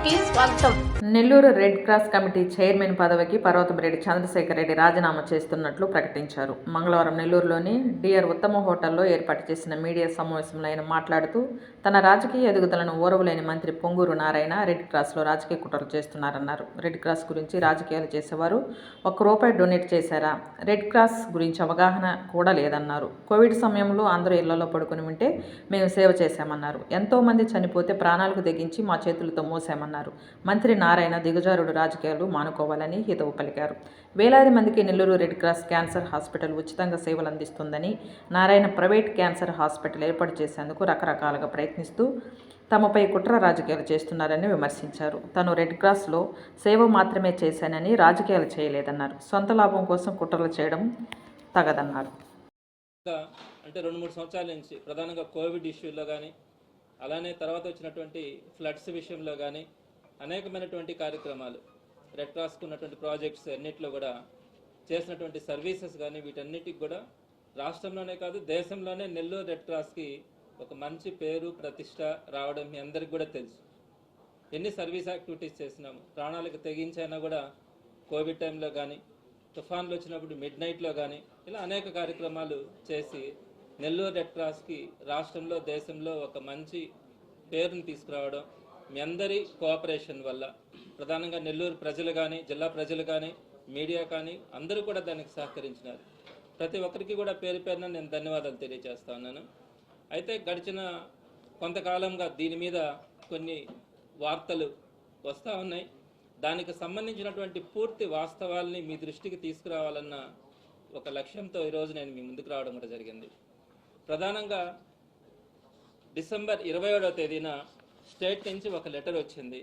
కి స్వాగతం. Nellore red cross committee chairman పదవికి పర్వతంరెడ్డి చంద్రశేఖర్ రెడ్డి రాజీనామా చేస్తున్నట్లు ప్రకటించారు. మంగళవారం నెల్లూరులోని డిఆర్ ఉత్తమ హోటల్లో ఏర్పాటు చేసిన మీడియా సమావేశంలో ఆయన మాట్లాడుతూ, తన రాజకీయ ఎదుగుదలను ఓర్వలేని మంత్రి పొంగూరు నారాయణ రెడ్ క్రాస్లో రాజకీయ కుట్రలు చేస్తున్నారన్నారు. రెడ్ క్రాస్ గురించి రాజకీయాలు చేసేవారు ₹1 డొనేట్ చేశారా? రెడ్ క్రాస్ గురించి అవగాహన కూడా లేదన్నారు. కోవిడ్ సమయంలో అందరూ ఇళ్లలో పడుకుని ఉంటే మేము సేవ చేశామన్నారు. ఎంతోమంది చనిపోతే ప్రాణాలకు తెగించి మా చేతులతో మోసామన్నారు. మంత్రి నారాయణ దిగజారుడు రాజకీయాలు మానుకోవాలని హితవు పలికారు. వేలాది మందికి Nellore red cross cancer hospital ఉచితంగా సేవలు అందిస్తుందని, నారాయణ ప్రైవేట్ క్యాన్సర్ హాస్పిటల్ ఏర్పాటు చేసేందుకు రకరకాలుగా ప్రయత్నిస్తూ తమపై కుట్ర రాజకీయాలు చేస్తున్నారని విమర్శించారు. తాను రెడ్ క్రాస్లో సేవ మాత్రమే చేశానని, రాజకీయాలు చేయలేదన్నారు. సొంత లాభం కోసం కుట్రలు చేయడం తగదన్నారు. అంటే 2-3 సంవత్సరాల నుంచి ప్రధానంగా కోవిడ్ ఇష్యూలో కానీ, అలానే తర్వాత వచ్చినటువంటి ఫ్లడ్స్ విషయంలో కానీ అనేకమైనటువంటి కార్యక్రమాలు, రెడ్ క్రాస్కు ఉన్నటువంటి ప్రాజెక్ట్స్ అన్నింటిలో కూడా చేసినటువంటి సర్వీసెస్ కానీ వీటన్నిటికి కూడా రాష్ట్రంలోనే కాదు దేశంలోనే నెల్లూరు రెడ్ క్రాస్కి ఒక మంచి పేరు ప్రతిష్ట రావడం మీ అందరికి కూడా తెలుసు. ఎన్ని సర్వీస్ యాక్టివిటీస్ చేసినాము, ప్రాణాలకు తెగించైనా కూడా కోవిడ్ టైంలో కానీ, తుఫాన్లు వచ్చినప్పుడు మిడ్నైట్లో కానీ ఇలా అనేక కార్యక్రమాలు చేసి నెల్లూరు రెడ్ క్రాస్కి రాష్ట్రంలో దేశంలో ఒక మంచి పేరుని తీసుకురావడం మీ అందరి కోఆపరేషన్ వల్ల, ప్రధానంగా నెల్లూరు ప్రజలు కానీ, జిల్లా ప్రజలు కానీ, మీడియా కానీ అందరూ కూడా దానికి సహకరించినారు. ప్రతి ఒక్కరికి కూడా పేరు పేరున నేను ధన్యవాదాలు తెలియజేస్తా ఉన్నాను. అయితే గడిచిన కొంతకాలంగా దీని మీద కొన్ని వార్తలు వస్తూ ఉన్నాయి. దానికి సంబంధించినటువంటి పూర్తి వాస్తవాల్ని మీ దృష్టికి తీసుకురావాలన్న ఒక లక్ష్యంతో ఈరోజు నేను మీ ముందుకు రావడం కూడా జరిగింది. ప్రధానంగా డిసెంబర్ 27వ తేదీన స్టేట్ నుంచి ఒక లెటర్ వచ్చింది.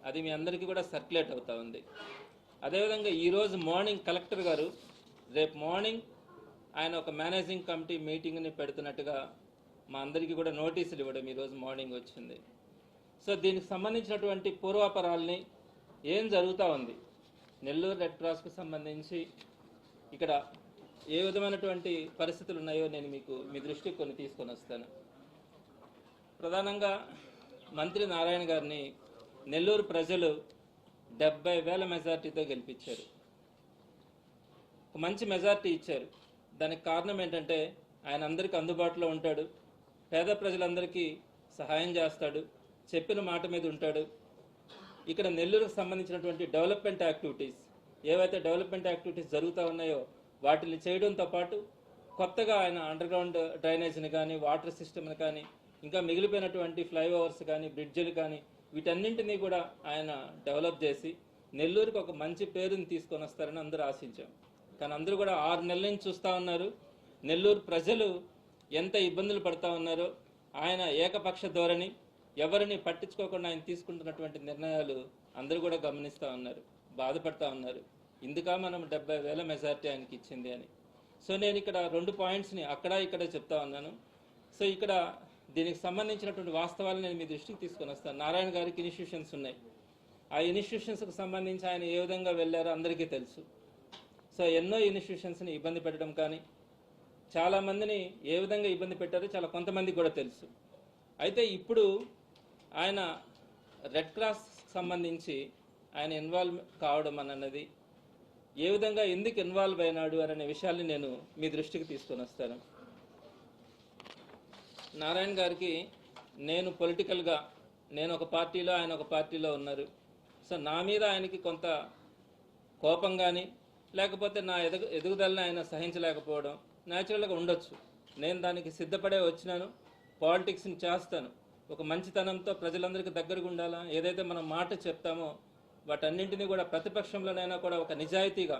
అది మీ అందరికీ కూడా సర్క్యులేట్ అవుతూ ఉంది. అదేవిధంగా ఈరోజు మార్నింగ్ కలెక్టర్ గారు రేపు మార్నింగ్ ఆయన ఒక మేనేజింగ్ కమిటీ మీటింగ్ని పెడుతున్నట్టుగా మా అందరికీ కూడా నోటీసులు ఇవ్వడం ఈరోజు మార్నింగ్ వచ్చింది. సో దీనికి సంబంధించినటువంటి పూర్వాపరాల్ని ఏం జరుగుతూ ఉంది, నెల్లూరు రెడ్ క్రాస్కు సంబంధించి ఇక్కడ ఏ విధమైనటువంటి పరిస్థితులు ఉన్నాయో నేను మీ దృష్టికి కొన్ని తీసుకొని వస్తాను. ప్రధానంగా మంత్రి నారాయణ గారిని నెల్లూరు ప్రజలు 70,000 మెజార్టీతో గెలిపించారు. ఒక మంచి మెజార్టీ ఇచ్చారు. దానికి కారణం ఏంటంటే ఆయన అందరికీ అందుబాటులో ఉంటాడు, పేద ప్రజలందరికీ సహాయం చేస్తాడు, చెప్పిన మాట మీద ఉంటాడు. ఇక్కడ నెల్లూరుకు సంబంధించినటువంటి డెవలప్మెంట్ యాక్టివిటీస్ ఏవైతే డెవలప్మెంట్ యాక్టివిటీస్ జరుగుతూ ఉన్నాయో వాటిని చేయడంతో పాటు కొత్తగా ఆయన అండర్గ్రౌండ్ డ్రైనేజ్ని కానీ, వాటర్ సిస్టమ్ని కానీ, ఇంకా మిగిలిపోయినటువంటి ఫ్లైఓవర్స్ కానీ, బ్రిడ్జిలు కానీ వీటన్నింటినీ కూడా ఆయన డెవలప్ చేసి నెల్లూరుకి ఒక మంచి పేరుని తీసుకొని వస్తారని అందరూ ఆశించాం. కానీ అందరూ కూడా 6 నెలల నుంచి చూస్తూ ఉన్నారు నెల్లూరు ప్రజలు ఎంత ఇబ్బందులు పడుతూ ఉన్నారో. ఆయన ఏకపక్ష ధోరణి, ఎవరిని పట్టించుకోకుండా ఆయన తీసుకుంటున్నటువంటి నిర్ణయాలు అందరూ కూడా గమనిస్తూ ఉన్నారు, బాధపడుతూ ఉన్నారు. ఇందుక మనం 70,000 మెజార్టీ ఆయనకి ఇచ్చింది అని. సో నేను ఇక్కడ 2 పాయింట్స్ని అక్కడ ఇక్కడ చెప్తా ఉన్నాను. సో ఇక్కడ దీనికి సంబంధించినటువంటి వాస్తవాలు నేను మీ దృష్టికి తీసుకొని వస్తాను. నారాయణ గారికి ఇన్స్టిట్యూషన్స్ ఉన్నాయి. ఆ ఇన్స్టిట్యూషన్స్కి సంబంధించి ఆయన ఏ విధంగా వెళ్ళారో అందరికీ తెలుసు. సో ఎన్నో ఇన్స్టిట్యూషన్స్ని ఇబ్బంది పెట్టడం కానీ, చాలామందిని ఏ విధంగా ఇబ్బంది పెట్టారో కొంతమందికి కూడా తెలుసు. అయితే ఇప్పుడు ఆయన రెడ్ క్రాస్ సంబంధించి ఆయన ఇన్వాల్వ్ కావడం అన్నది ఏ విధంగా ఎందుకు ఇన్వాల్వ్ అయినాడు అనే విషయాల్ని నేను మీ దృష్టికి తీసుకొని వస్తాను. నారాయణ గారికి నేను పొలిటికల్గా నేను ఒక పార్టీలో, ఆయన ఒక పార్టీలో ఉన్నారు. సో నా మీద ఆయనకి కొంత కోపం కానీ, లేకపోతే నా ఎదుగుదలని ఆయన సహించలేకపోవడం న్యాచురల్గా ఉండొచ్చు. నేను దానికి సిద్ధపడే వచ్చినాను, పాలిటిక్స్ని చేస్తాను. ఒక మంచితనంతో ప్రజలందరికీ దగ్గరగా ఉండాలా, ఏదైతే మనం మాట చెప్తామో వాటన్నింటినీ కూడా ప్రతిపక్షంలోనైనా కూడా ఒక నిజాయితీగా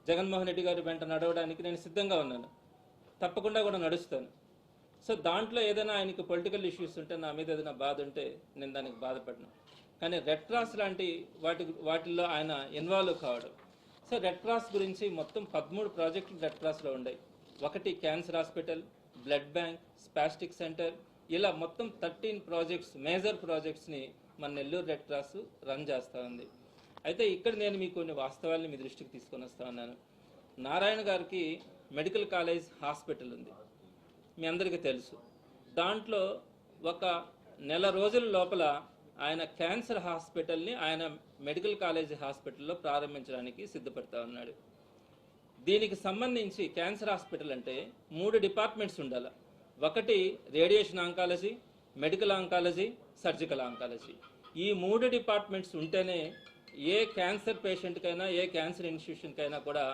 జగన్మోహన్ రెడ్డి గారి వెంట నడవడానికి నేను సిద్ధంగా ఉన్నాను, తప్పకుండా కూడా నడుస్తాను. సో దాంట్లో ఏదైనా ఆయనకి పొలిటికల్ ఇష్యూస్ ఉంటే, నా మీద ఏదైనా బాధ ఉంటే నేను దానికి బాధపడను. కానీ రెడ్ క్రాస్ లాంటి వాటిల్లో ఆయన ఇన్వాల్వ్ కావడం. సో రెడ్ క్రాస్ గురించి మొత్తం 13 ప్రాజెక్టులు రెడ్ క్రాస్లో ఉన్నాయి. ఒకటి cancer hospital, blood bank, spastic centre, ఇలా మొత్తం 13 ప్రాజెక్ట్స్, మేజర్ ప్రాజెక్ట్స్ని మన నెల్లూరు రెడ్ క్రాస్ రన్ చేస్తూ ఉంది. అయితే ఇక్కడ నేను మీకు కొన్ని వాస్తవాల్ని మీ దృష్టికి తీసుకొని వస్తా ఉన్నాను. నారాయణ గారికి మెడికల్ కాలేజ్ హాస్పిటల్ ఉంది, మీ అందరికీ తెలుసు. దాంట్లో ఒక నెల రోజుల లోపల ఆయన క్యాన్సర్ హాస్పిటల్ని ఆయన మెడికల్ కాలేజ్ హాస్పిటల్లో ప్రారంభించడానికి సిద్ధపడతా ఉన్నాడు. దీనికి సంబంధించి క్యాన్సర్ హాస్పిటల్ అంటే 3 డిపార్ట్మెంట్స్ ఉండాలి. ఒకటి radiation oncology, medical oncology, surgical oncology. ఈ 3 డిపార్ట్మెంట్స్ ఉంటేనే ఏ క్యాన్సర్ పేషెంట్కైనా ఏ క్యాన్సర్ ఇన్స్టిట్యూషన్కైనా కూడా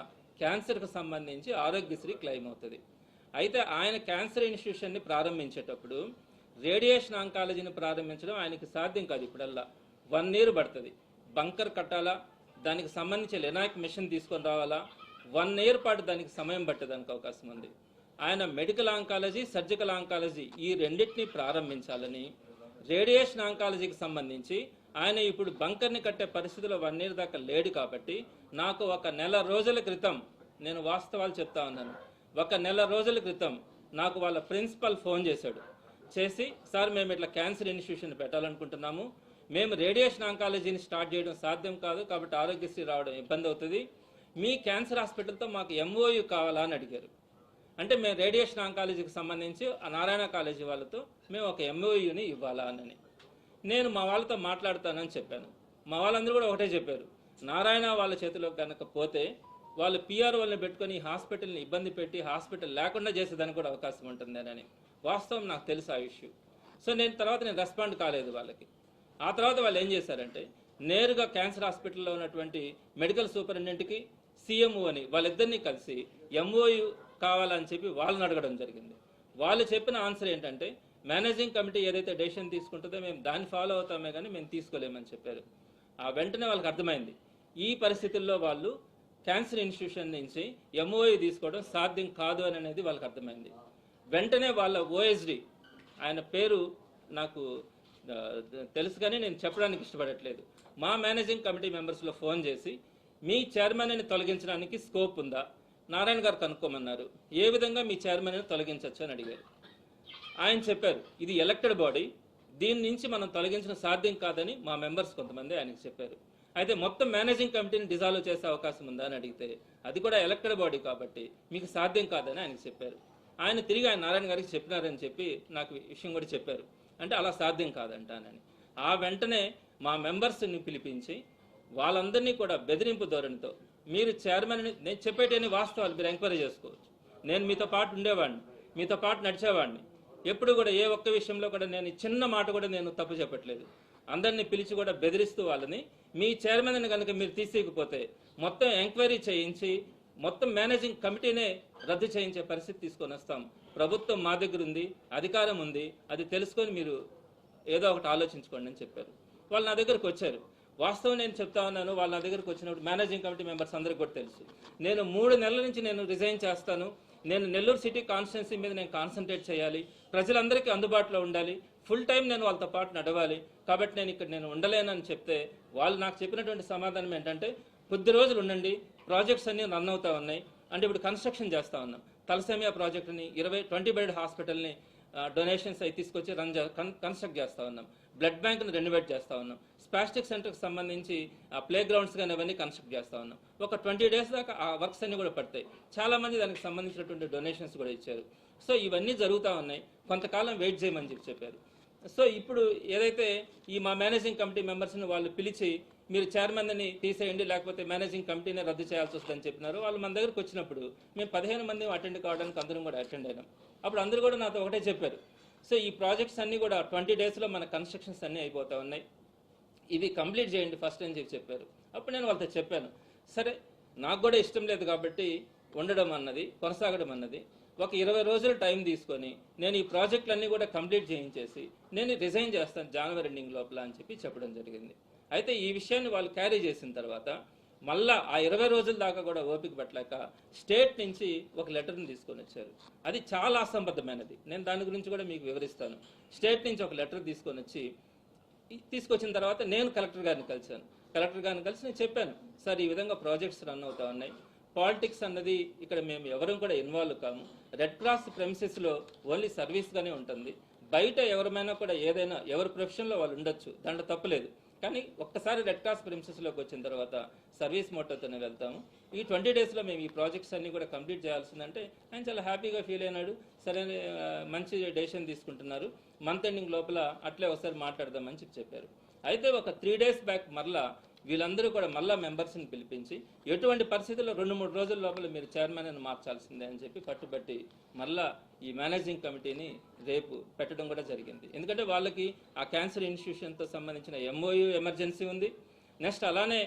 క్యాన్సర్కి సంబంధించి ఆరోగ్యశ్రీ క్లెయిమ్ అవుతుంది. అయితే ఆయన క్యాన్సర్ ఇన్స్టిట్యూషన్ని ప్రారంభించేటప్పుడు రేడియేషన్ ఆంకాలజీని ప్రారంభించడం ఆయనకి సాధ్యం కాదు. ఇప్పుడల్లా 1 year పడుతుంది. బంకర్ కట్టాలా, దానికి సంబంధించి లెనాక్ మిషన్ తీసుకొని రావాలా, 1 year పాటు దానికి సమయం పట్టేదానికి అవకాశం ఉంది. ఆయన మెడికల్ ఆంకాలజీ, సర్జికల్ ఆంకాలజీ ఈ రెండింటినీ ప్రారంభించాలని, రేడియేషన్ ఆంకాలజీకి సంబంధించి ఆయన ఇప్పుడు బంకర్ని కట్టే పరిస్థితిలో 1 year దాకా లేడు. కాబట్టి నాకు 1 నెల రోజుల క్రితం, నేను వాస్తవాలు చెప్తా ఉన్నాను, 1 నెల రోజుల క్రితం నాకు వాళ్ళ ప్రిన్సిపల్ ఫోన్ చేశాడు. చేసి, సార్ మేము ఇట్లా క్యాన్సర్ ఇన్స్టిట్యూషన్ పెట్టాలనుకుంటున్నాము, మేము రేడియేషన్ ఆంకాలజీని స్టార్ట్ చేయడం సాధ్యం కాదు, కాబట్టి ఆరోగ్యశ్రీ రావడం ఇబ్బంది అవుతుంది, మీ క్యాన్సర్ హాస్పిటల్తో మాకు MOU కావాలా అని అడిగారు. అంటే మేము రేడియేషన్ ఆంకాలజీకి సంబంధించి ఆ నారాయణ కాలేజీ వాళ్ళతో మేము ఒక MOUని ఇవ్వాలా అని నేను మా వాళ్ళతో మాట్లాడతానని చెప్పాను. మా వాళ్ళందరూ కూడా ఒకటే చెప్పారు, నారాయణ వాళ్ళ చేతిలో కనుక పోతే వాళ్ళు PROని పెట్టుకొని హాస్పిటల్ని ఇబ్బంది పెట్టి హాస్పిటల్ లేకుండా చేసేదానికి కూడా అవకాశం ఉంటుందని. వాస్తవం నాకు తెలుసు ఆ ఇష్యూ. సో నేను రెస్పాండ్ కాలేదు వాళ్ళకి. ఆ తర్వాత వాళ్ళు ఏం చేశారంటే నేరుగా క్యాన్సర్ హాస్పిటల్లో ఉన్నటువంటి మెడికల్ సూపరింటెండెంట్కి, CMOని వాళ్ళిద్దరినీ కలిసి MOU కావాలని చెప్పి వాళ్ళని అడగడం జరిగింది. వాళ్ళు చెప్పిన ఆన్సర్ ఏంటంటే మేనేజింగ్ కమిటీ ఏదైతే డెసిషన్ తీసుకుంటుందో మేము దాన్ని ఫాలో అవుతామే కానీ మేము తీసుకోలేమని చెప్పారు. ఆ వెంటనే వాళ్ళకి అర్థమైంది ఈ పరిస్థితుల్లో వాళ్ళు క్యాన్సర్ ఇన్స్టిట్యూషన్ నుంచి MOU తీసుకోవడం సాధ్యం కాదు అని అనేది వాళ్ళకి అర్థమైంది. వెంటనే వాళ్ళ OSD, ఆయన పేరు నాకు తెలుసు కానీ నేను చెప్పడానికి ఇష్టపడట్లేదు, మా మేనేజింగ్ కమిటీ మెంబర్స్లో ఫోన్ చేసి మీ చైర్మన్ని తొలగించడానికి స్కోప్ ఉందా, నారాయణ గారు కనుక్కోమన్నారు. ఏ విధంగా మీ చైర్మన్ని తొలగించవచ్చు అని అడిగారు. ఆయన చెప్పారు, ఇది ఎలక్టెడ్ బాడీ, దీని నుంచి మనం తొలగించడం సాధ్యం కాదని మా మెంబర్స్ కొంతమంది ఆయనకు చెప్పారు. అయితే మొత్తం మేనేజింగ్ కమిటీని డిజాల్వ్ చేసే అవకాశం ఉందా అని అడిగితే అది కూడా ఎలక్టెడ్ బాడీ కాబట్టి మీకు సాధ్యం కాదని ఆయనకు చెప్పారు. ఆయన తిరిగి ఆయన నారాయణ గారికి చెప్పినారని చెప్పి నాకు విషయం కూడా చెప్పారు. అంటే అలా సాధ్యం కాదంటానని. ఆ వెంటనే మా మెంబర్స్ని పిలిపించి వాళ్ళందరినీ కూడా బెదిరింపు ధోరణితో, మీరు చైర్మన్ని, నేను చెప్పేటన్ని వాస్తవాలు మీరు ఎంక్వైరీ చేసుకోవచ్చు, నేను మీతో పాటు ఉండేవాడిని, మీతో పాటు నడిచేవాడిని, ఎప్పుడు కూడా ఏ ఒక్క విషయంలో కూడా నేను చిన్న మాట కూడా నేను తప్పు చెప్పట్లేదు, అందరినీ పిలిచి కూడా బెదిరిస్తూ వాళ్ళని మీ చైర్మన్ని కనుక మీరు తీసేయకపోతే మొత్తం ఎంక్వైరీ చేయించి మొత్తం మేనేజింగ్ కమిటీనే రద్దు చేయించే పరిస్థితి తీసుకొని వస్తాం. ప్రభుత్వం మా దగ్గర ఉంది, అధికారం ఉంది, అది తెలుసుకొని మీరు ఏదో ఒకటి ఆలోచించుకోండి అని చెప్పారు. వాళ్ళు నా దగ్గరకు వచ్చారు. వాస్తవం నేను చెప్తా ఉన్నాను, వాళ్ళు నా దగ్గరకు వచ్చినప్పుడు మేనేజింగ్ కమిటీ మెంబర్స్ అందరికీ కూడా తెలుసు, నేను 3 నెలల నుంచి నేను రిజైన్ చేస్తాను, నేను నెల్లూరు సిటీ కాన్స్టిట్యున్సీ మీద నేను కాన్సన్ట్రేట్ చేయాలి, ప్రజలందరికీ అందుబాటులో ఉండాలి, ఫుల్ టైం నేను వాళ్ళతో పాటు నడవాలి, కాబట్టి నేను ఉండలేనని చెప్తే వాళ్ళు నాకు చెప్పినటువంటి సమాధానం ఏంటంటే, కొద్ది రోజులు ఉండండి, ప్రాజెక్ట్స్ అన్నీ రన్ అవుతా ఉన్నాయి. అంటే ఇప్పుడు కన్స్ట్రక్షన్ చేస్తూ ఉన్నాం, తలసేమియా ప్రాజెక్టుని 20 బెడ్ హాస్పిటల్ని డొనేషన్స్ అవి తీసుకొచ్చి కన్స్ట్రక్ట్ చేస్తూ ఉన్నాం, బ్లడ్ బ్యాంక్ని రెనోవేట్ చేస్తూ ఉన్నాం, స్పాస్టిక్ సెంటర్కి సంబంధించి ప్లే గ్రౌండ్స్ కానీ అవన్నీ కన్స్ట్రక్ట్ చేస్తూ ఉన్నాం. ఒక 20 days దాకా ఆ వర్క్స్ అన్నీ కూడా పడతాయి. చాలామంది దానికి సంబంధించినటువంటి డొనేషన్స్ కూడా ఇచ్చారు. సో ఇవన్నీ జరుగుతూ ఉన్నాయి, కొంతకాలం వెయిట్ చేయమని చెప్పారు. సో ఇప్పుడు ఏదైతే ఈ మా మేనేజింగ్ కమిటీ మెంబర్స్ని వాళ్ళు పిలిచి మీరు చైర్మన్ని తీసేయండి లేకపోతే మేనేజింగ్ కమిటీనే రద్దు చేయాల్సి వస్తుందని చెప్పినారు. వాళ్ళు మన దగ్గరకు వచ్చినప్పుడు మేము 15 మంది అటెండ్ కావడానికి అందరం కూడా అటెండ్ అయినాం. అప్పుడు అందరూ కూడా నాతో ఒకటే చెప్పారు, సో ఈ ప్రాజెక్ట్స్ అన్నీ కూడా 20 daysలో మన కన్స్ట్రక్షన్స్ అన్నీ అయిపోతూ ఉన్నాయి, ఇవి కంప్లీట్ చేయండి ఫస్ట్ అని చెప్పారు. అప్పుడు నేను వాళ్ళతో చెప్పాను, సరే నాకు కూడా ఇష్టం లేదు కాబట్టి ఉండడం అన్నది, కొనసాగడం అన్నది, ఒక 20 రోజులు టైం తీసుకొని నేను ఈ ప్రాజెక్టులన్నీ కూడా కంప్లీట్ చేయించేసి నేను రిజైన్ చేస్తాను January ending లోపల అని చెప్పి చెప్పడం జరిగింది. అయితే ఈ విషయాన్ని వాళ్ళు క్యారీ చేసిన తర్వాత మళ్ళా ఆ 20 రోజుల దాకా కూడా ఓపిక పట్టలేక స్టేట్ నుంచి ఒక లెటర్ని తీసుకొని వచ్చారు. అది చాలా అసంబద్ధమైనది, నేను దాని గురించి కూడా మీకు వివరిస్తాను. స్టేట్ నుంచి ఒక లెటర్ తీసుకొచ్చిన తర్వాత నేను కలెక్టర్ గారిని కలిశాను. కలెక్టర్ గారిని కలిసి నేను చెప్పాను, సార్ ఈ విధంగా ప్రాజెక్ట్స్ రన్ అవుతా ఉన్నాయి, పాలిటిక్స్ అన్నది ఇక్కడ మేము ఎవరూ కూడా ఇన్వాల్వ్ కాము, రెడ్ క్రాస్ ప్రెమిసెస్లో ఓన్లీ సర్వీస్గానే ఉంటుంది, బయట ఎవరైనా కూడా ఏదైనా ఎవరి ప్రొఫెషన్లో వాళ్ళు ఉండొచ్చు, దాంట్లో తప్పలేదు, కానీ ఒక్కసారి రెడ్ క్రాస్ ప్రెమిసెస్లోకి వచ్చిన తర్వాత సర్వీస్ మోటోతోనే వెళ్తాము, ఈ 20 daysలో మేము ఈ ప్రాజెక్ట్స్ అన్నీ కూడా కంప్లీట్ చేయాల్సిందంటే ఆయన చాలా హ్యాపీగా ఫీల్ అయినాడు. సరే మంచి డెసిషన్ తీసుకుంటున్నారు, మంత్ ఎండింగ్ లోపల అట్లే ఒకసారి మాట్లాడదామని చెప్పారు. అయితే ఒక 3 days బ్యాక్ మరలా వీళ్ళందరూ కూడా మళ్ళా మెంబర్స్ని పిలిపించి ఎటువంటి పరిస్థితుల్లో 2-3 రోజుల లోపల మీరు చైర్మన్ అని మార్చాల్సిందే అని చెప్పి పట్టుబట్టి మళ్ళా ఈ మేనేజింగ్ కమిటీని రేపు పెట్టడం కూడా జరిగింది. ఎందుకంటే వాళ్ళకి ఆ క్యాన్సర్ ఇన్స్టిట్యూషన్తో సంబంధించిన MOU ఎమర్జెన్సీ ఉంది. నెక్స్ట్ అలానే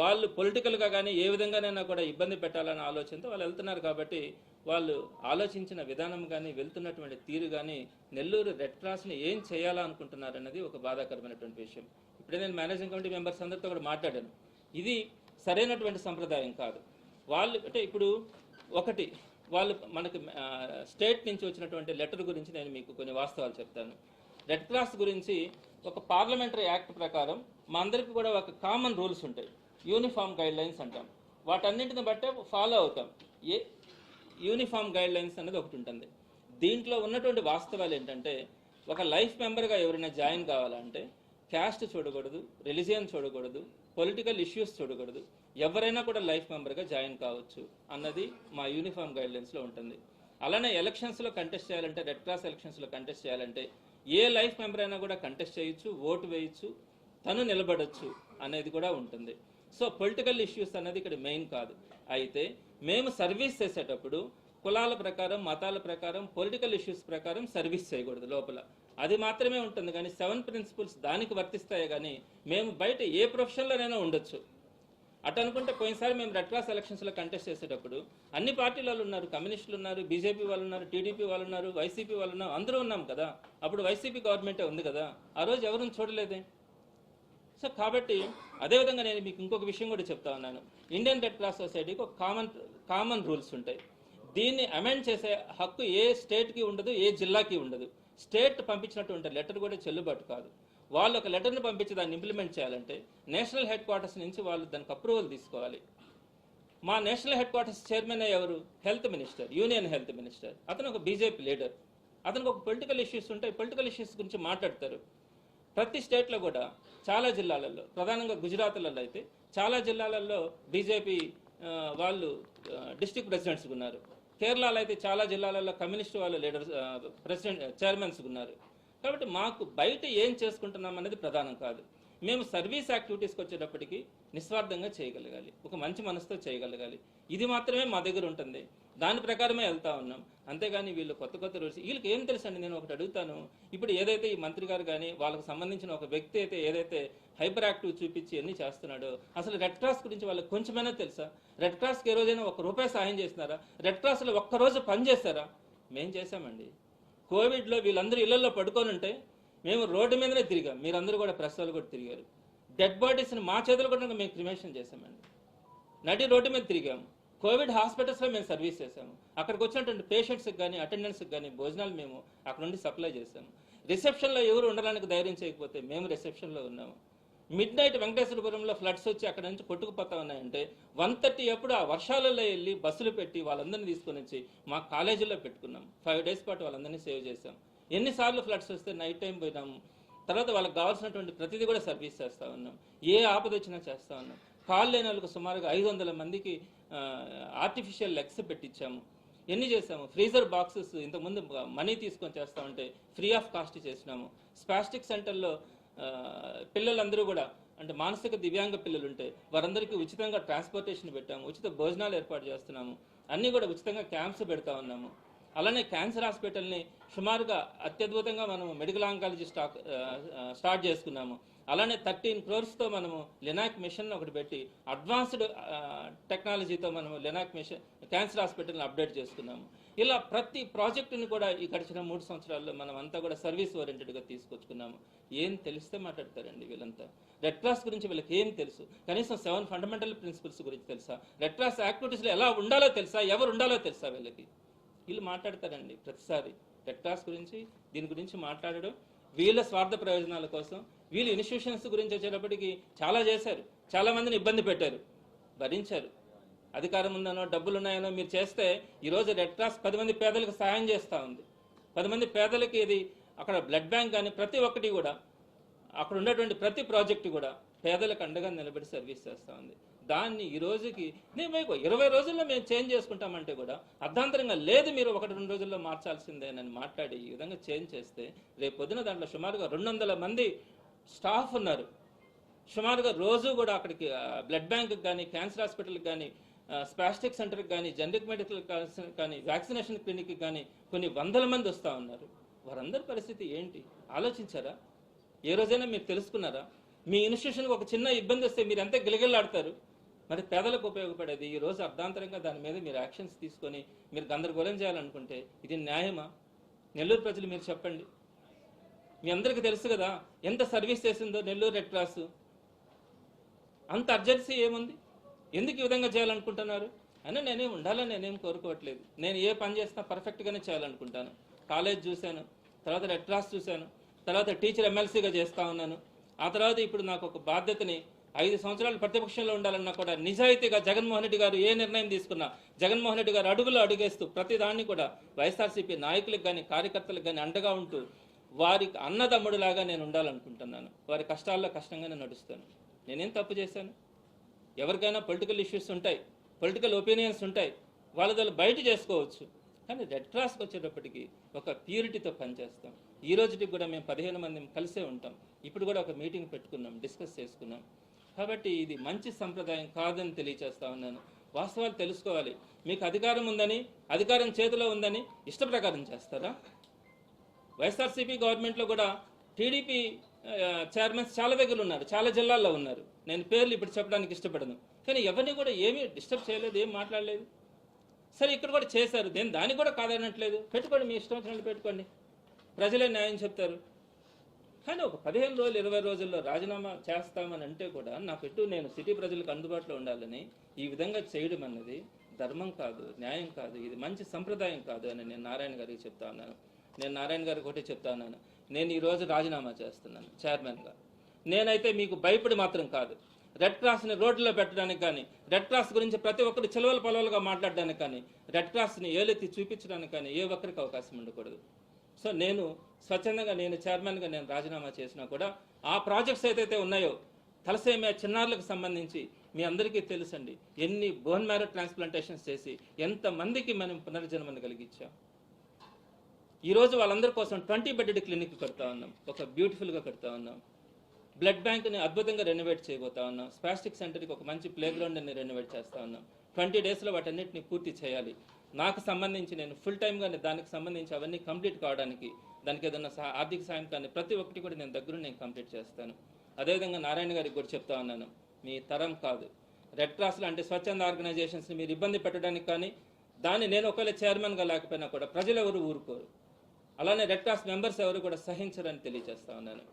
వాళ్ళు పొలిటికల్గా కానీ ఏ విధంగానైనా కూడా ఇబ్బంది పెట్టాలనే ఆలోచనతో వాళ్ళు వెళ్తున్నారు. కాబట్టి వాళ్ళు ఆలోచించిన విధానం కానీ వెళ్తున్నటువంటి తీరు కానీ నెల్లూరు రెడ్ క్రాస్ని ఏం చేయాలనుకుంటున్నారు అన్నది ఒక బాధాకరమైనటువంటి విషయం. ఇప్పుడే నేను మేనేజింగ్ కమిటీ మెంబర్స్ అందరితో కూడా మాట్లాడాను. ఇది సరైనటువంటి సంప్రదాయం కాదు. వాళ్ళు అంటే ఇప్పుడు ఒకటి వాళ్ళు మనకి స్టేట్ నుంచి వచ్చినటువంటి లెటర్ గురించి నేను మీకు కొన్ని వాస్తవాలు చెప్తాను. రెడ్ క్రాస్ గురించి ఒక పార్లమెంటరీ యాక్ట్ ప్రకారం మా అందరికీ కూడా ఒక కామన్ రూల్స్ ఉంటాయి, యూనిఫామ్ గైడ్ లైన్స్ అంటాం. వాటన్నింటిని బట్టే ఫాలో అవుతాం. యూనిఫామ్ గైడ్ లైన్స్ అనేది ఒకటి ఉంటుంది. దీంట్లో ఉన్నటువంటి వాస్తవాలు ఏంటంటే ఒక లైఫ్ మెంబర్గా ఎవరైనా జాయిన్ కావాలంటే క్యాస్ట్ చూడకూడదు, రిలీజియన్ చూడకూడదు, పొలిటికల్ ఇష్యూస్ చూడకూడదు, ఎవరైనా కూడా లైఫ్ మెంబర్గా జాయిన్ కావచ్చు అన్నది మా యూనిఫామ్ గైడ్ లైన్స్లో ఉంటుంది. అలానే ఎలక్షన్స్లో కంటెస్ట్ చేయాలంటే, రెడ్ క్రాస్ ఎలక్షన్స్లో కంటెస్ట్ చేయాలంటే ఏ లైఫ్ మెంబర్ అయినా కూడా కంటెస్ట్ చేయొచ్చు, ఓటు వేయచ్చు, తను నిలబడచ్చు అనేది కూడా ఉంటుంది. సో పొలిటికల్ ఇష్యూస్ అనేది ఇక్కడ మెయిన్ కాదు. అయితే మేము సర్వీస్ చేసేటప్పుడు కులాల ప్రకారం, మతాల ప్రకారం, పొలిటికల్ ఇష్యూస్ ప్రకారం సర్వీస్ చేయకూడదు లోపల. అది మాత్రమే ఉంటుంది. కానీ 7 ప్రిన్సిపల్స్ దానికి వర్తిస్తాయి. కానీ మేము బయట ఏ ప్రొఫెషన్లోనైనా ఉండొచ్చు. అటు అనుకుంటే పోయినసారి మేము రెడ్ క్రాస్ ఎలక్షన్స్లో కంటెస్ట్ చేసేటప్పుడు అన్ని పార్టీల వాళ్ళు ఉన్నారు, కమ్యూనిస్టులు ఉన్నారు, బీజేపీ వాళ్ళు ఉన్నారు, టీడీపీ వాళ్ళు ఉన్నారు, వైసీపీ వాళ్ళు ఉన్నారు, అందరూ ఉన్నాం కదా. అప్పుడు వైసీపీ గవర్నమెంటే ఉంది కదా, ఆ రోజు ఎవరిని చూడలేదే. సో కాబట్టి అదేవిధంగా నేను మీకు ఇంకొక విషయం కూడా చెప్తా ఉన్నాను. ఇండియన్ రెడ్ క్రాస్ సొసైటీకి ఒక కామన్ రూల్స్ ఉంటాయి. దీన్ని అమెండ్ చేసే హక్కు ఏ స్టేట్కి ఉండదు, ఏ జిల్లాకి ఉండదు. స్టేట్ పంపించినటువంటి లెటర్ కూడా చెల్లుబాటు కాదు. వాళ్ళు ఒక లెటర్ని పంపించి దాన్ని ఇంప్లిమెంట్ చేయాలంటే నేషనల్ హెడ్ క్వార్టర్స్ నుంచి వాళ్ళు దానికి అప్రూవల్ తీసుకోవాలి. మా నేషనల్ హెడ్ క్వార్టర్స్ చైర్మన్ ఎవరు? Health minister, union health minister. అతను ఒక బీజేపీ లీడర్. అతనికి ఒక పొలిటికల్ ఇష్యూస్ ఉంటాయి, పొలిటికల్ ఇష్యూస్ గురించి మాట్లాడతారు. ప్రతి స్టేట్లో కూడా చాలా జిల్లాలలో, ప్రధానంగా గుజరాత్లలో అయితే చాలా జిల్లాలలో బీజేపీ వాళ్ళు డిస్ట్రిక్ట్ ప్రెసిడెంట్స్ ఉన్నారు. కేరళలో అయితే చాలా జిల్లాలలో కమ్యూనిస్ట్ వాళ్ళు లీడర్స్ చైర్మన్స్ ఉన్నారు. కాబట్టి మాకు బయట ఏం చేసుకుంటున్నాం అనేది ప్రధానం కాదు. మేము సర్వీస్ యాక్టివిటీస్కి వచ్చేటప్పటికి నిస్వార్థంగా చేయగలగాలి, ఒక మంచి మనసుతో చేయగలగాలి. ఇది మాత్రమే మా దగ్గర ఉంటుంది. దాని ప్రకారమే వెళ్తా ఉన్నాం. అంతేగాని వీళ్ళు కొత్త రూల్స్ వీళ్ళకి ఏం తెలుసండి? నేను ఒకటి అడుగుతాను. ఇప్పుడు ఏదైతే ఈ మంత్రి గారు కానీ వాళ్ళకి సంబంధించిన ఒక వ్యక్తి అయితే ఏదైతే హైపర్ యాక్టివ్ చూపించి ఎన్ని చేస్తున్నాడో, అసలు రెడ్ క్రాస్ గురించి వాళ్ళకి కొంచెమైనా తెలుసా? రెడ్ క్రాస్కి ఏ రోజైనా ₹1 సహాయం చేస్తున్నారా? రెడ్ క్రాస్లో ఒక్కరోజు పని చేస్తారా? మేము చేశామండి. కోవిడ్లో వీళ్ళందరూ ఇళ్లలో పడుకొని ఉంటే మేము రోడ్డు మీదనే తిరిగాం. మీరందరూ కూడా ప్రెస్ వాళ్ళు కూడా తిరిగారు. డెడ్ బాడీస్ని మా చేతులు కూడా మేము క్రిమేషన్ చేశామండి. నడి రోడ్డు మీద తిరిగాము. కోవిడ్ హాస్పిటల్స్లో మేము సర్వీస్ చేశాము. అక్కడికి వచ్చినటువంటి పేషెంట్స్కి కానీ అటెండెన్స్కి కానీ భోజనాలు మేము అక్కడ నుండి సప్లై చేశాము. రిసెప్షన్లో ఎవరు ఉండడానికి ధైర్యం చేయకపోతే మేము రిసెప్షన్లో ఉన్నాము. మిడ్ నైట్ వెంకటేశ్వరపురంలో ఫ్లడ్స్ వచ్చి అక్కడ నుంచి కొట్టుకుపోతా ఉన్నాయంటే 1:30 ఎప్పుడు ఆ వర్షాలలో వెళ్ళి బస్సులు పెట్టి వాళ్ళందరినీ తీసుకొని వచ్చి మా కాలేజీలో పెట్టుకున్నాం. 5 days పాటు వాళ్ళందరినీ సేవ్ చేశాం. ఎన్నిసార్లు ఫ్లడ్స్ వస్తే నైట్ టైం పోయినాము. తర్వాత వాళ్ళకి కావాల్సినటువంటి ప్రతిదీ కూడా సర్వీస్ చేస్తూ ఉన్నాం. ఏ ఆపద వచ్చినా చేస్తూ ఉన్నాం. కాళ్ళు లేని వాళ్ళకు సుమారుగా 500 మందికి ఆర్టిఫిషియల్ లెగ్స్ పెట్టించాము. ఎన్ని చేసాము? ఫ్రీజర్ బాక్సెస్ ఇంతకుముందు మనీ తీసుకొని చేస్తూ ఉంటే ఫ్రీ ఆఫ్ కాస్ట్ చేసినాము. స్పాస్టిక్ సెంటర్లో పిల్లలందరూ కూడా అంటే మానసిక దివ్యాంగ పిల్లలు ఉంటే వారందరికీ ఉచితంగా ట్రాన్స్పోర్టేషన్ పెట్టాము. ఉచిత భోజనాలు ఏర్పాటు చేస్తున్నాము. అన్నీ కూడా ఉచితంగా క్యాంప్స్ పెడతా ఉన్నాము. అలానే క్యాన్సర్ హాస్పిటల్ని సుమారుగా అత్యద్భుతంగా మనము మెడికల్ ఆంకాలజీ స్టార్ట్ చేసుకున్నాము. అలానే 13 crores మనము లినాక్ మిషన్ ఒకటి పెట్టి అడ్వాన్స్డ్ టెక్నాలజీతో మనము లినాక్ మిషన్ క్యాన్సర్ హాస్పిటల్ని అప్డేట్ చేసుకున్నాము. ఇలా ప్రతి ప్రాజెక్టుని కూడా ఈ గడిచిన 3 సంవత్సరాల్లో మనం అంతా కూడా సర్వీస్ ఓరియంటెడ్గా తీసుకొచ్చుకున్నాము. ఏం తెలిస్తే మాట్లాడతారండి వీళ్ళంతా. రెడ్ క్రాస్ గురించి వీళ్ళకి ఏం తెలుసు? కనీసం 7 ఫండమెంటల్ ప్రిన్సిపల్స్ గురించి తెలుసా? రెడ్ క్రాస్ యాక్టివిటీస్లో ఎలా ఉండాలో తెలుసా? ఎవరు ఉండాలో తెలుసా? వీళ్ళు మాట్లాడతారండి ప్రతిసారి రెడ్ క్రాస్ గురించి, దీని గురించి మాట్లాడడం వీళ్ళ స్వార్థ ప్రయోజనాల కోసం. వీళ్ళు ఇన్స్టిట్యూషన్స్ గురించి వచ్చేటప్పటికి చాలా చేశారు, చాలా మందిని ఇబ్బంది పెట్టారు, భరించారు. అధికారం ఉందనో డబ్బులు ఉన్నాయనో మీరు చేస్తే ఈరోజు రెడ్ క్రాస్ 10 మంది పేదలకు సహాయం చేస్తూ ఉంది. 10 మంది పేదలకి ఇది అక్కడ బ్లడ్ బ్యాంక్ కానీ ప్రతి ఒక్కటి కూడా అక్కడ ఉన్నటువంటి ప్రతి ప్రాజెక్టు కూడా పేదలకు అండగా నిలబడి సర్వీస్ చేస్తూ ఉంది. దాన్ని ఈ రోజుకి నేను 20 రోజుల్లో మేము చేంజ్ చేసుకుంటామంటే కూడా అర్ధాంతరంగా లేదు, మీరు 1-2 రోజుల్లో మార్చాల్సిందే అని మాట్లాడి ఈ విధంగా చేంజ్ చేస్తే రేపు పొద్దున దాంట్లో సుమారుగా 200 మంది స్టాఫ్ ఉన్నారు. సుమారుగా రోజు కూడా అక్కడికి బ్లడ్ బ్యాంక్కి కానీ, క్యాన్సర్ హాస్పిటల్కి కానీ, స్పాస్టిక్ సెంటర్కి కానీ, జనరిక్ మెడికల్ కానీ, వ్యాక్సినేషన్ క్లినిక్కి కానీ కొన్ని వందల మంది వస్తూ ఉన్నారు. వారందరి పరిస్థితి ఏంటి ఆలోచించారా? ఏ రోజైనా మీరు తెలుసుకున్నారా? మీ ఇన్స్టిట్యూషన్కి ఒక చిన్న ఇబ్బంది వస్తే మీరు ఎంత గిలగిల్లాడతారు. మరి పేదలకు ఉపయోగపడేది ఈ రోజు అర్ధాంతరంగా దాని మీద మీరు యాక్షన్స్ తీసుకొని మీరు గందరగోళం చేయాలనుకుంటే ఇది న్యాయమా? నెల్లూరు ప్రజలు మీరు చెప్పండి. మీ అందరికీ తెలుసు కదా ఎంత సర్వీస్ చేసిందో నెల్లూరు రెడ్ క్రాస్. అంత అర్జెన్సీ ఏముంది? ఎందుకు ఈ విధంగా చేయాలనుకుంటున్నారు అని నేనేం ఉండాలని నేనేం కోరుకోవట్లేదు. నేను ఏ పని చేసినా పర్ఫెక్ట్గానే చేయాలనుకుంటాను. కాలేజ్ చూశాను, తర్వాత రెడ్ క్రాస్ చూశాను, తర్వాత టీచర్ ఎమ్మెల్సీగా చేస్తూ ఉన్నాను. ఆ తర్వాత ఇప్పుడు నాకు ఒక బాధ్యతని 5 సంవత్సరాలు ప్రతిపక్షంలో ఉండాలన్నా కూడా నిజాయితీగా జగన్మోహన్ రెడ్డి గారు ఏ నిర్ణయం తీసుకున్నా జగన్మోహన్ రెడ్డి గారు అడుగులో అడుగేస్తూ ప్రతిదాన్ని కూడా వైఎస్ఆర్సీపీ నాయకులకు కానీ కార్యకర్తలకు కానీ అండగా ఉంటూ వారికి అన్నదమ్ముడులాగా నేను ఉండాలనుకుంటున్నాను. వారి కష్టాల్లో కష్టంగానే నడుస్తాను. నేనేం తప్పు చేశాను? ఎవరికైనా పొలిటికల్ ఇష్యూస్ ఉంటాయి, పొలిటికల్ ఒపీనియన్స్ ఉంటాయి, వాళ్ళ బయట చేసుకోవచ్చు. కానీ రెడ్ క్రాస్కి వచ్చేటప్పటికి ఒక ప్యూరిటీతో పనిచేస్తాం. ఈ రోజుకి కూడా మేము 15 మంది కలిసే ఉంటాం. ఇప్పుడు కూడా ఒక మీటింగ్ పెట్టుకున్నాం, డిస్కస్ చేసుకున్నాం. కాబట్టి ఇది మంచి సంప్రదాయం కాదని తెలియచేస్తా ఉన్నాను. వాస్తవాలు తెలుసుకోవాలి. మీకు అధికారం ఉందని, అధికారం చేతిలో ఉందని ఇష్ట ప్రకారం చేస్తారా? వైఎస్ఆర్సీపీ గవర్నమెంట్లో కూడా టీడీపీ చైర్మన్స్ చాలా దగ్గర ఉన్నారు, చాలా జిల్లాల్లో ఉన్నారు. నేను పేర్లు ఇప్పుడు చెప్పడానికి ఇష్టపడను. కానీ ఎవరిని కూడా ఏమీ డిస్టర్బ్ చేయలేదు, ఏం మాట్లాడలేదు. సరే ఇక్కడ కూడా చేశారు, నేను దానికి కూడా కాదనట్లేదు. పెట్టుకోండి, మీ ఇష్టం వచ్చినట్టు పెట్టుకోండి, ప్రజలే న్యాయం చెప్తారు. కానీ ఒక 15 రోజులు 20 రోజుల్లో రాజీనామా చేస్తామని అంటే కూడా నేను సిటీ ప్రజలకు అందుబాటులో ఉండాలని ఈ విధంగా చేయడం అన్నది ధర్మం కాదు, న్యాయం కాదు, ఇది మంచి సంప్రదాయం కాదు అని నేను నారాయణ గారికి చెప్తా ఉన్నాను. నేను నారాయణ గారికి ఒకటే చెప్తా ఉన్నాను, నేను ఈరోజు రాజీనామా చేస్తున్నాను చైర్మన్గా. నేనైతే మీకు భయపడి మాత్రం కాదు, రెడ్ క్రాస్ని రోడ్లో పెట్టడానికి కానీ, రెడ్ క్రాస్ గురించి ప్రతి ఒక్కరు చిలవల పొలవలుగా మాట్లాడడానికి కానీ, రెడ్ క్రాస్ని ఏలెత్తి చూపించడానికి కానీ ఏ ఒక్కరికి అవకాశం ఉండకూడదు. సో నేను స్వచ్ఛందంగా నేను చైర్మన్గా నేను రాజీనామా చేసినా కూడా ఆ ప్రాజెక్ట్స్ ఏదైతే ఉన్నాయో తలసేమియా చిన్నారులకు సంబంధించి మీ అందరికీ తెలుసండి, ఎన్ని బోన్ మ్యారో ట్రాన్స్ప్లాంటేషన్స్ చేసి ఎంతమందికి మనం పునర్జన్మను కలిగించాం. ఈరోజు వాళ్ళందరి కోసం 20 బెడ్డెడ్ క్లినిక్ కడతా ఉన్నాం, ఒక బ్యూటిఫుల్గా కడతా ఉన్నాం. బ్లడ్ బ్యాంక్ని అద్భుతంగా రెనోవేట్ చేయబోతా ఉన్నాం. స్పాస్టిక్ సెంటర్కి ఒక మంచి ప్లే గ్రౌండ్ని రెనోవేట్ చేస్తూ ఉన్నాం. 20 డేస్లో వాటన్నిటిని పూర్తి చేయాలి. నాకు సంబంధించి నేను ఫుల్ టైమ్గా దానికి సంబంధించి అవన్నీ కంప్లీట్ కావడానికి దానికి ఏదైనా ఆర్థిక సాయం కానీ ప్రతి ఒక్కటి కూడా నేను దగ్గర నేను కంప్లీట్ చేస్తాను. అదేవిధంగా నారాయణ గారికి కూడా చెప్తా ఉన్నాను, మీ తరం కాదు రెడ్ క్రాస్లో అంటే స్వచ్ఛంద ఆర్గనైజేషన్స్ని మీరు ఇబ్బంది పెట్టడానికి కానీ దాన్ని నేను ఒకవేళ చైర్మన్గా లేకపోయినా కూడా ప్రజలు ఎవరు ఊరుకోరు, అలానే రెడ్ క్రాస్ మెంబర్స్ ఎవరు కూడా సహించరని తెలియజేస్తా ఉన్నాను.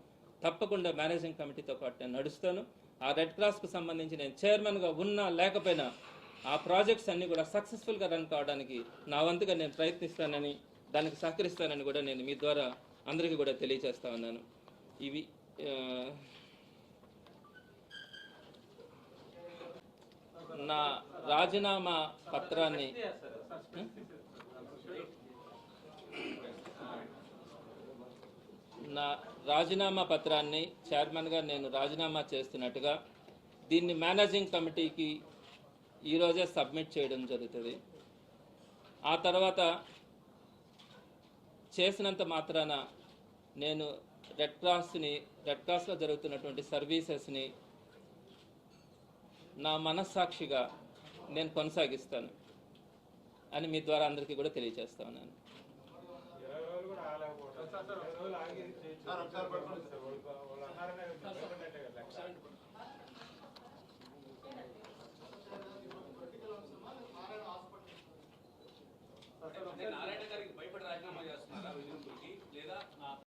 తప్పకుండా మేనేజింగ్ కమిటీతో పాటు నేను నడుస్తాను. ఆ రెడ్ క్రాస్కు సంబంధించి నేను చైర్మన్గా ఉన్నా లేకపోయినా ఆ ప్రాజెక్ట్స్ అన్నీ కూడా సక్సెస్ఫుల్గా రన్ కావడానికి నా వంతుగా నేను ప్రయత్నిస్తానని, దానికి సహకరిస్తానని కూడా నేను మీ ద్వారా అందరికీ కూడా తెలియజేస్తా ఉన్నాను. ఇవి నా రాజీనామా పత్రాన్ని చైర్మన్గా నేను రాజీనామా చేస్తున్నట్టుగా దీన్ని మేనేజింగ్ కమిటీకి ఈరోజే సబ్మిట్ చేయడం జరుగుతుంది. ఆ తర్వాత చేసినంత మాత్రాన నేను రెడ్ క్రాస్లో జరుగుతున్నటువంటి సర్వీసెస్ని నా మనస్సాక్షిగా నేను కొనసాగిస్తాను అని మీ ద్వారా అందరికీ కూడా తెలియజేస్తా ఉన్నాను.